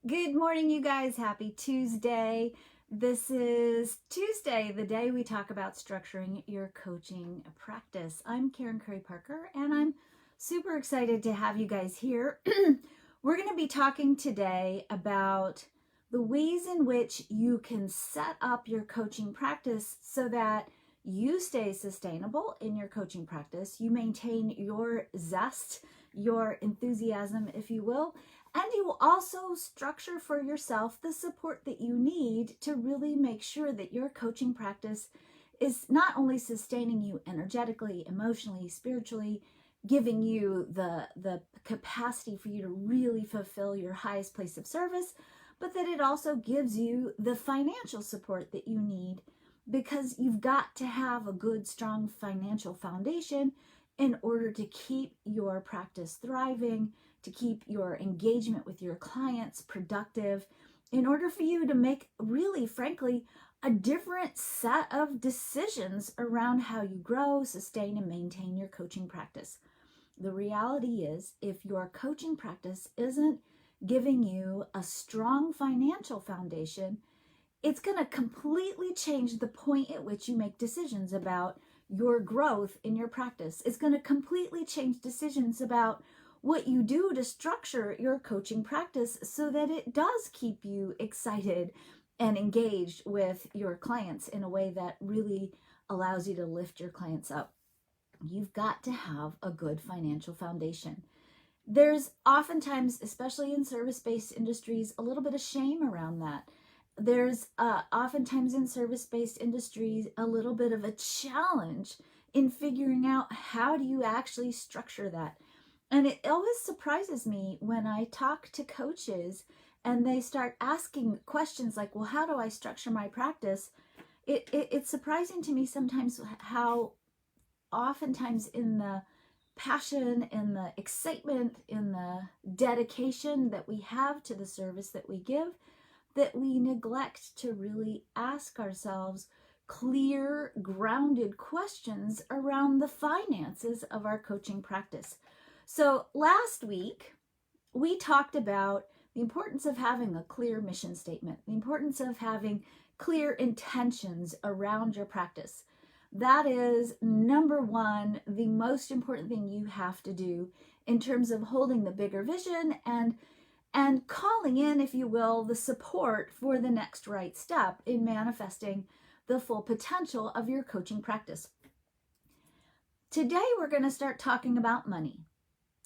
Good morning, you guys. Happy Tuesday. This is Tuesday, the day we talk about structuring your coaching practice. I'm Karen Curry Parker, and I'm super excited to have you guys here. We're going to be talking today about the ways in which you can set up your coaching practice so that you stay sustainable in your coaching practice, you maintain your zest, your enthusiasm, if you will, and you also structure for yourself the support that you need to really make sure that your coaching practice is not only sustaining you energetically, emotionally, spiritually, giving you the capacity for you to really fulfill your highest place of service, but that it also gives you the financial support that you need, because you've got to have a good, strong financial foundation in order to keep your practice thriving, to keep your engagement with your clients productive, in order for you to make, really, frankly, a different set of decisions around how you grow, sustain, and maintain your coaching practice. The reality is, if your coaching practice isn't giving you a strong financial foundation, it's going to completely change the point at which you make decisions about your growth in your practice. It's going to completely change decisions about what you do to structure your coaching practice so that it does keep you excited and engaged with your clients in a way that really allows you to lift your clients up. You've got to have a good financial foundation. There's oftentimes, especially in service-based industries, a little bit of shame around that. There's oftentimes in service-based industries a little bit of a challenge in figuring out how do you actually structure that. And it always surprises me when I talk to coaches and they start asking questions like, well, how do I structure my practice? It's surprising to me sometimes how oftentimes in the passion, in the excitement, in the dedication that we have to the service that we give, that we neglect to really ask ourselves clear, grounded questions around the finances of our coaching practice. So last week, we talked about the importance of having a clear mission statement, the importance of having clear intentions around your practice. That is, number one, the most important thing you have to do in terms of holding the bigger vision and calling in, if you will, the support for the next right step in manifesting the full potential of your coaching practice. Today, we're going to start talking about money.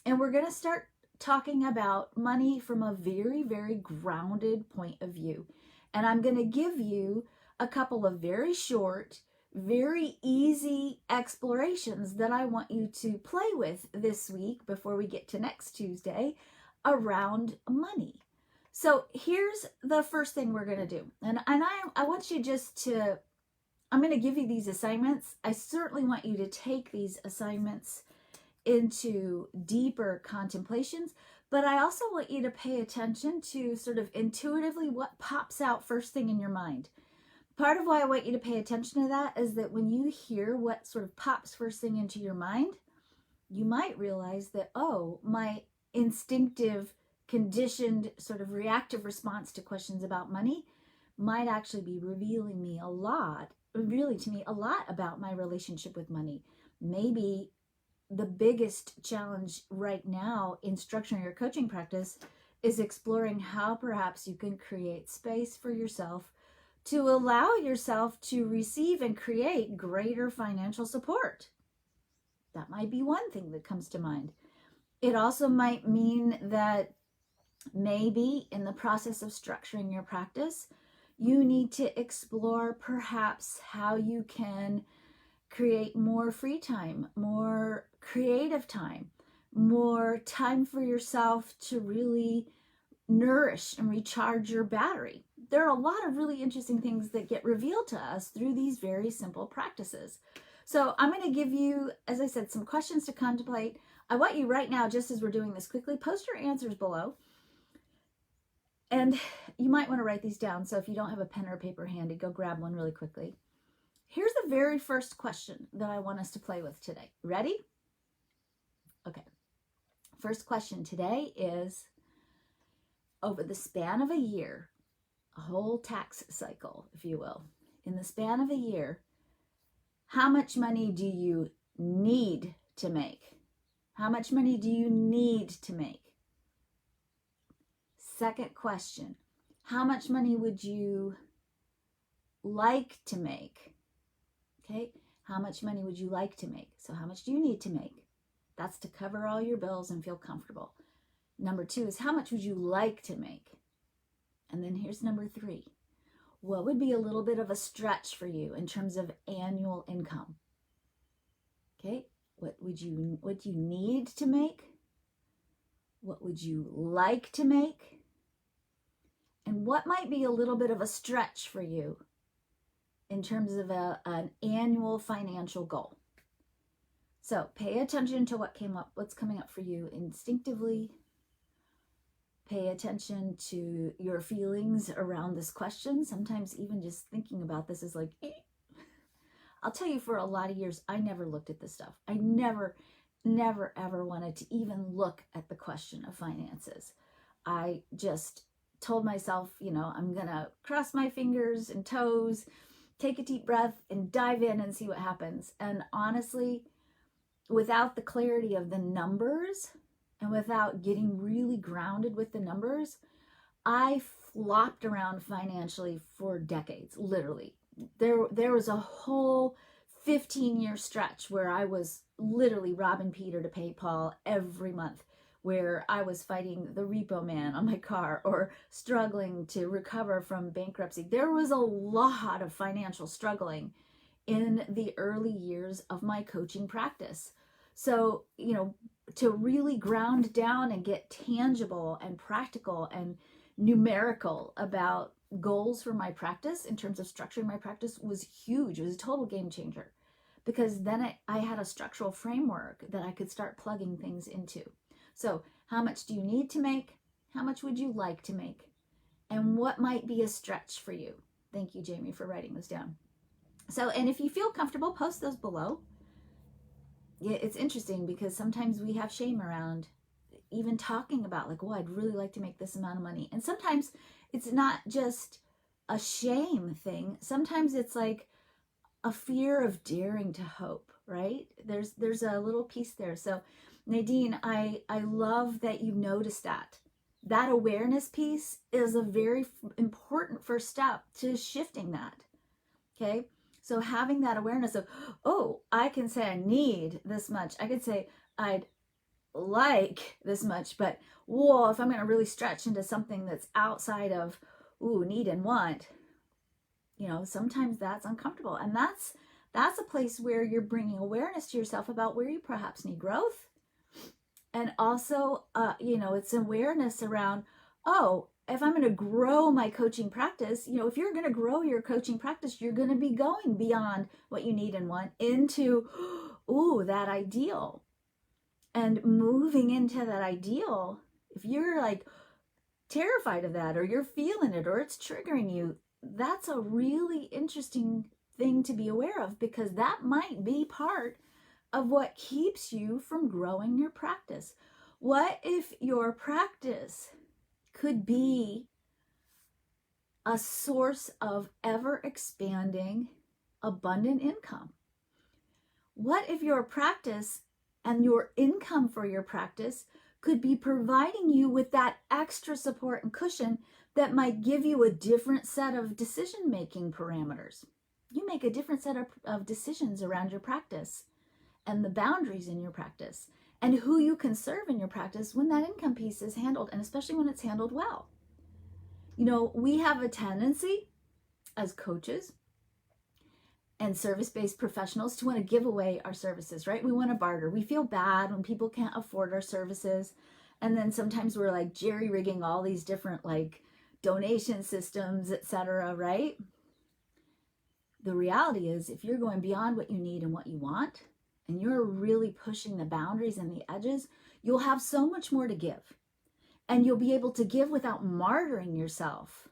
And we're going to start talking about money from a very, very grounded point of view. And I'm going to give you a couple of very short, very easy explorations that I want you to play with this week before we get to next Tuesday around money. So here's the first thing we're going to do. And I want you just to, I'm going to give you these assignments. I certainly want you to take these assignments into deeper contemplations, but I also want you to pay attention to sort of intuitively what pops out first thing in your mind. Part of why I want you to pay attention to that is that when you hear what sort of pops first thing into your mind, you might realize that, oh, my instinctive, conditioned, sort of reactive response to questions about money might actually be revealing to me a lot about my relationship with money. Maybe the biggest challenge right now in structuring your coaching practice is exploring how perhaps you can create space for yourself to allow yourself to receive and create greater financial support. That might be one thing that comes to mind. It also might mean that maybe in the process of structuring your practice, you need to explore perhaps how you can create more free time, more creative time, more time for yourself to really nourish and recharge your battery. There are a lot of really interesting things that get revealed to us through these very simple practices. So I'm going to give you, as I said, some questions to contemplate. I want you right now, just as we're doing this quickly, post your answers below. And you might want to write these down. So if you don't have a pen or paper handy, go grab one really quickly. Here's the very first question that I want us to play with today. Ready? Okay. First question today is, over the span of a year, a whole tax cycle, if you will, in the span of a year, how much money do you need to make? How much money do you need to make? Second question, how much money would you like to make? Okay, how much money would you like to make? So how much do you need to make? That's to cover all your bills and feel comfortable. Number 2 is how much would you like to make? And then here's number 3. What would be a little bit of a stretch for you in terms of annual income? Okay, what do you need to make? What would you like to make? And what might be a little bit of a stretch for you in terms of an annual financial goal? So pay attention to what's coming up for you instinctively. Pay attention to your feelings around this question. Sometimes even just thinking about this is like, I'll tell you, for a lot of years, I never looked at this stuff. I never, ever wanted to even look at the question of finances. I just told myself, I'm going to cross my fingers and toes, take a deep breath and dive in and see what happens. And honestly, without the clarity of the numbers and without getting really grounded with the numbers, I flopped around financially for decades, literally. There was a whole 15-year stretch where I was literally robbing Peter to pay Paul every month, where I was fighting the repo man on my car or struggling to recover from bankruptcy. There was a lot of financial struggling in the early years of my coaching practice. So, to really ground down and get tangible and practical and numerical about goals for my practice in terms of structuring my practice was huge. It was a total game changer, because then I had a structural framework that I could start plugging things into. So how much do you need to make? How much would you like to make? And what might be a stretch for you? Thank you, Jamie, for writing this down. So, and if you feel comfortable, post those below. It's interesting because sometimes we have shame around even talking about like, I'd really like to make this amount of money. And sometimes it's not just a shame thing. Sometimes it's like a fear of daring to hope, right? There's a little piece there. So Nadine, I love that you noticed that. That awareness piece is a very important first step to shifting that, okay? So having that awareness of, I can say I need this much. I could say I'd like this much, but if I'm going to really stretch into something that's outside of, need and want, sometimes that's uncomfortable. And that's a place where you're bringing awareness to yourself about where you perhaps need growth. And also, it's awareness around, if I'm going to grow my coaching practice, if you're going to grow your coaching practice, you're going to be going beyond what you need and want into, that ideal. And moving into that ideal, if you're like terrified of that, or you're feeling it, or it's triggering you, that's a really interesting thing to be aware of, because that might be part of what keeps you from growing your practice. What if your practice could be a source of ever expanding, abundant income? What if your practice and your income for your practice could be providing you with that extra support and cushion that might give you a different set of decision-making parameters? You make a different set of decisions around your practice and the boundaries in your practice and who you can serve in your practice when that income piece is handled, and especially when it's handled well. We have a tendency as coaches and service-based professionals to want to give away our services, right? We want to barter. We feel bad when people can't afford our services. And then sometimes we're like jerry-rigging all these different like donation systems, etc., right? The reality is, if you're going beyond what you need and what you want, and you're really pushing the boundaries and the edges, you'll have so much more to give. And you'll be able to give without martyring yourself.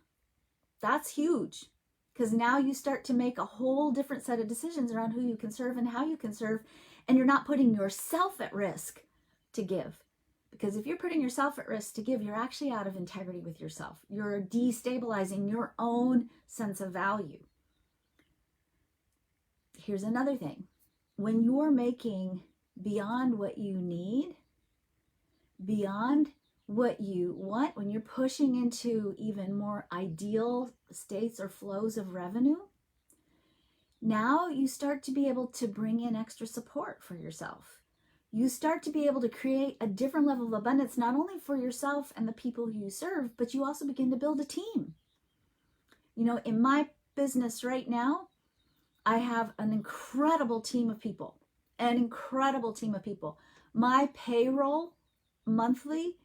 That's huge. Because now you start to make a whole different set of decisions around who you can serve and how you can serve. And you're not putting yourself at risk to give. Because if you're putting yourself at risk to give, you're actually out of integrity with yourself. You're destabilizing your own sense of value. Here's another thing. When you're making beyond what you need, beyond what you want, when you're pushing into even more ideal states or flows of revenue, now you start to be able to bring in extra support for yourself. You start to be able to create a different level of abundance, not only for yourself and the people who you serve, but you also begin to build a team. You know, in my business right now, I have an incredible team of people, My payroll monthly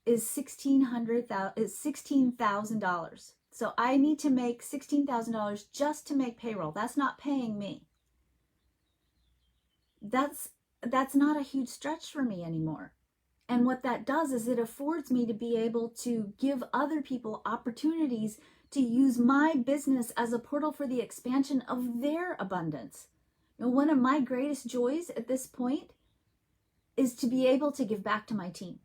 is $16,000. So I need to make $16,000 just to make payroll. That's not paying me. That's not a huge stretch for me anymore. And what that does is it affords me to be able to give other people opportunities to use my business as a portal for the expansion of their abundance. You know, one of my greatest joys at this point is to be able to give back to my team,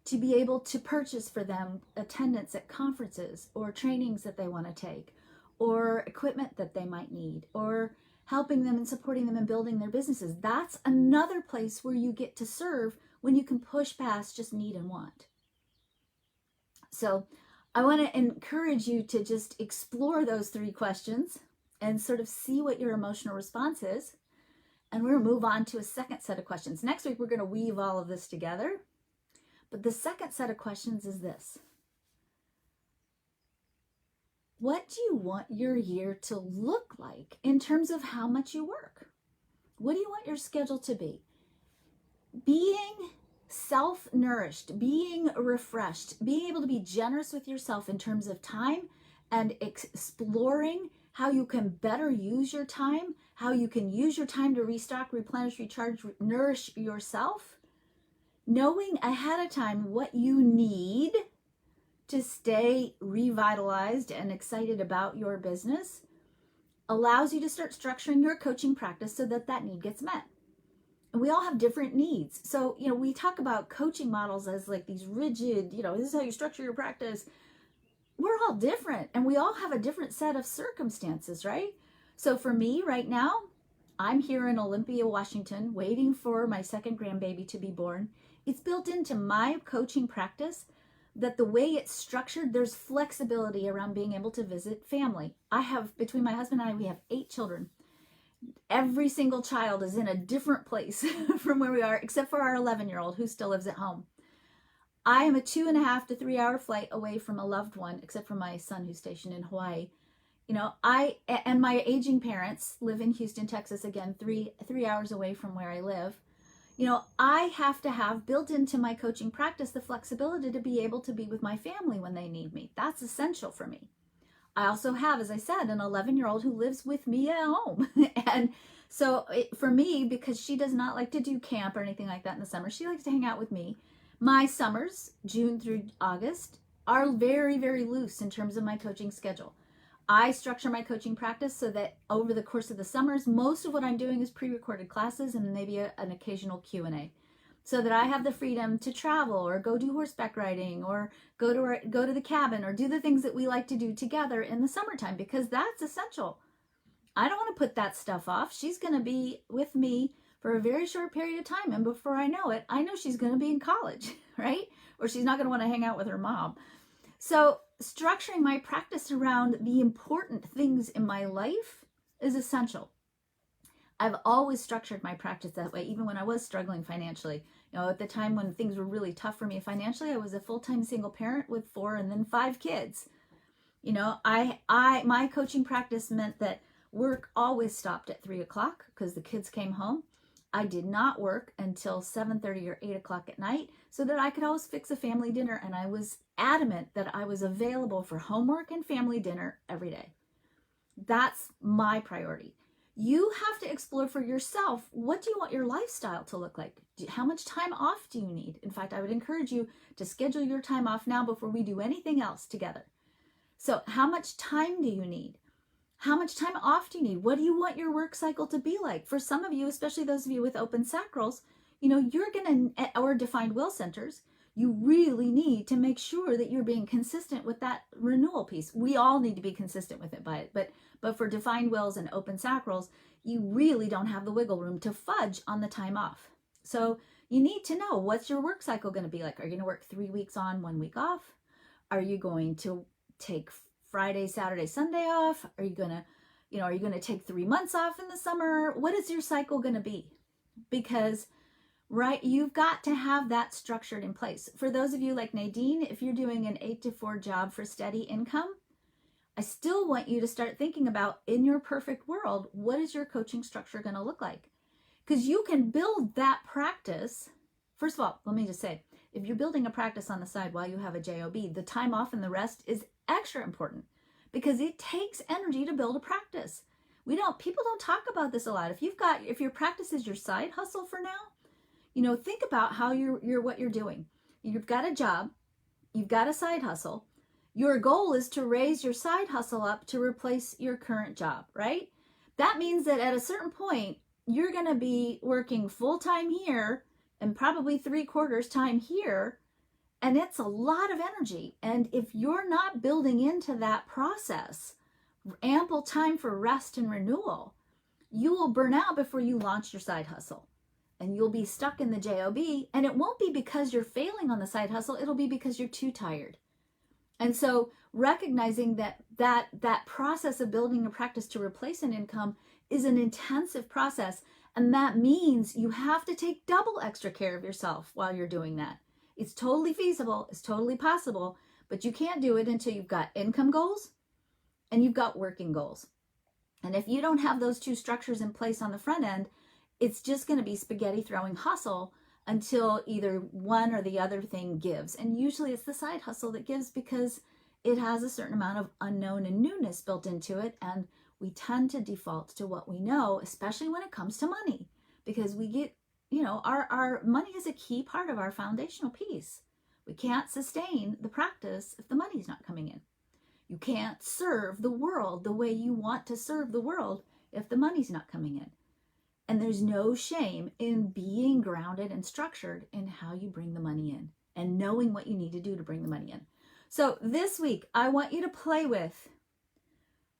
to be able to purchase for them attendance at conferences or trainings that they want to take, or equipment that they might need, or helping them and supporting them in building their businesses. That's another place where you get to serve when you can push past just need and want. So I want to encourage you to just explore those 3 questions and sort of see what your emotional response is. And we're going to move on to a second set of questions. Next week, we're going to weave all of this together. But the second set of questions is this. What do you want your year to look like in terms of how much you work? What do you want your schedule to be? Being self-nourished, being refreshed, being able to be generous with yourself in terms of time and exploring how you can better use your time, how you can use your time to restock, replenish, recharge, nourish yourself, knowing ahead of time what you need to stay revitalized and excited about your business allows you to start structuring your coaching practice so that that need gets met. And we all have different needs. So, you know, we talk about coaching models as like these rigid, you know, this is how you structure your practice. We're all different and we all have a different set of circumstances, right? So for me right now, I'm here in Olympia, Washington, waiting for my second grandbaby to be born. It's built into my coaching practice that the way it's structured, there's flexibility around being able to visit family. I have, between my husband and I, we have 8 children. Every single child is in a different place from where we are, except for our 11-year-old who still lives at home. I am a 2.5 to 3 hour flight away from a loved one, except for my son who's stationed in Hawaii. You know, and my aging parents live in Houston, Texas, again, 3 hours away from where I live. You know, I have to have built into my coaching practice the flexibility to be able to be with my family when they need me. That's essential for me. I also have, as I said, an 11-year-old who lives with me at home. And so for me, because she does not like to do camp or anything like that in the summer, she likes to hang out with me. My summers, June through August, are very, very loose in terms of my coaching schedule. I structure my coaching practice so that over the course of the summers, most of what I'm doing is pre-recorded classes and maybe an occasional Q&A, so that I have the freedom to travel or go do horseback riding or go to the cabin or do the things that we like to do together in the summertime, because that's essential. I don't want to put that stuff off. She's going to be with me for a very short period of time, and before I know it, I know she's going to be in college, right? Or she's not going to want to hang out with her mom. So structuring my practice around the important things in my life is essential. I've always structured my practice that way, even when I was struggling financially. You know, at the time when things were really tough for me financially, I was a full-time single parent with 4 and then 5 kids. You know, my coaching practice meant that work always stopped at 3 o'clock because the kids came home. I did not work until 7:30 or 8 o'clock at night so that I could always fix a family dinner. And I was adamant that I was available for homework and family dinner every day. That's my priority. You have to explore for yourself, what do you want your lifestyle to look like? How much time off do you need? In fact, I would encourage you to schedule your time off now before we do anything else together. So how much time do you need? How much time off do you need? What do you want your work cycle to be like? For some of you, especially those of you with open sacrals, you know, you're going to, or defined will centers, you really need to make sure that you're being consistent with that renewal piece. We all need to be consistent with it, but for defined wills and open sacrals, you really don't have the wiggle room to fudge on the time off. So you need to know, what's your work cycle going to be like? Are you going to work 3 weeks on, 1 week off? Are you going to take Friday, Saturday, Sunday off? Are you going to take 3 months off in the summer? What is your cycle going to be? Because, right, you've got to have that structured in place. For those of you like Nadine, if you're doing an 8 to 4 job for steady income, I still want you to start thinking about, in your perfect world, what is your coaching structure going to look like? Because you can build that practice. First of all, let me just say, if you're building a practice on the side while you have a job, the time off and the rest is extra important, because it takes energy to build a practice. People don't talk about this a lot. If your practice is your side hustle for now, think about how what you're doing. You've got a job, you've got a side hustle. Your goal is to raise your side hustle up to replace your current job, right? That means that at a certain point, you're going to be working full-time here and probably 3/4 time here. And it's a lot of energy. And if you're not building into that process ample time for rest and renewal, you will burn out before you launch your side hustle. And you'll be stuck in the job. And it won't be because you're failing on the side hustle. It'll be because you're too tired. And so recognizing that process of building a practice to replace an income is an intensive process. And that means you have to take double extra care of yourself while you're doing that. It's totally feasible. It's totally possible. But you can't do it until you've got income goals and you've got working goals. And if you don't have those two structures in place on the front end, it's just going to be spaghetti throwing hustle until either one or the other thing gives. And usually it's the side hustle that gives, because it has a certain amount of unknown and newness built into it. And we tend to default to what we know, especially when it comes to money, because we get, our money is a key part of our foundational piece. We can't sustain the practice if the money's not coming in. You can't serve the world the way you want to serve the world if the money's not coming in. And there's no shame in being grounded and structured in how you bring the money in and knowing what you need to do to bring the money in. So this week, I want you to play with,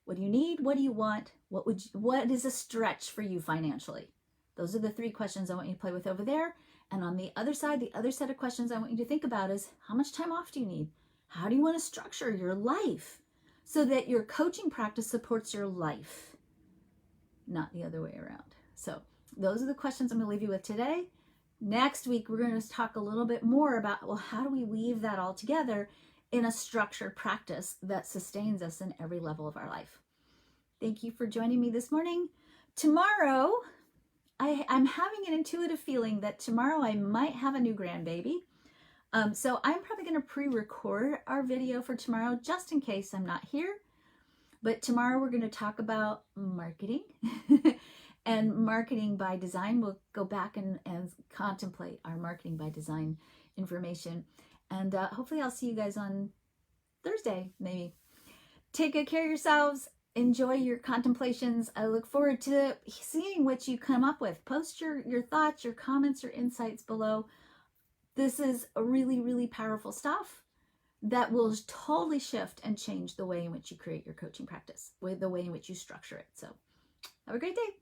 what do you need? What do you want? What is a stretch for you financially? Those are the 3 questions I want you to play with over there. And on the other side, the other set of questions I want you to think about is, how much time off do you need? How do you want to structure your life so that your coaching practice supports your life, not the other way around? So those are the questions I'm going to leave you with today. Next week, we're going to talk a little bit more about, well, how do we weave that all together in a structured practice that sustains us in every level of our life? Thank you for joining me this morning. Tomorrow, I'm having an intuitive feeling that tomorrow I might have a new grandbaby. So I'm probably going to pre-record our video for tomorrow just in case I'm not here. But tomorrow we're going to talk about marketing and marketing by design. We'll go back and contemplate our marketing by design information. And hopefully I'll see you guys on Thursday, maybe. Take good care of yourselves. Enjoy your contemplations. I look forward to seeing what you come up with. Post your thoughts, your comments, your insights below. This is a really, really powerful stuff that will totally shift and change the way in which you create your coaching practice, the way in which you structure it. So have a great day.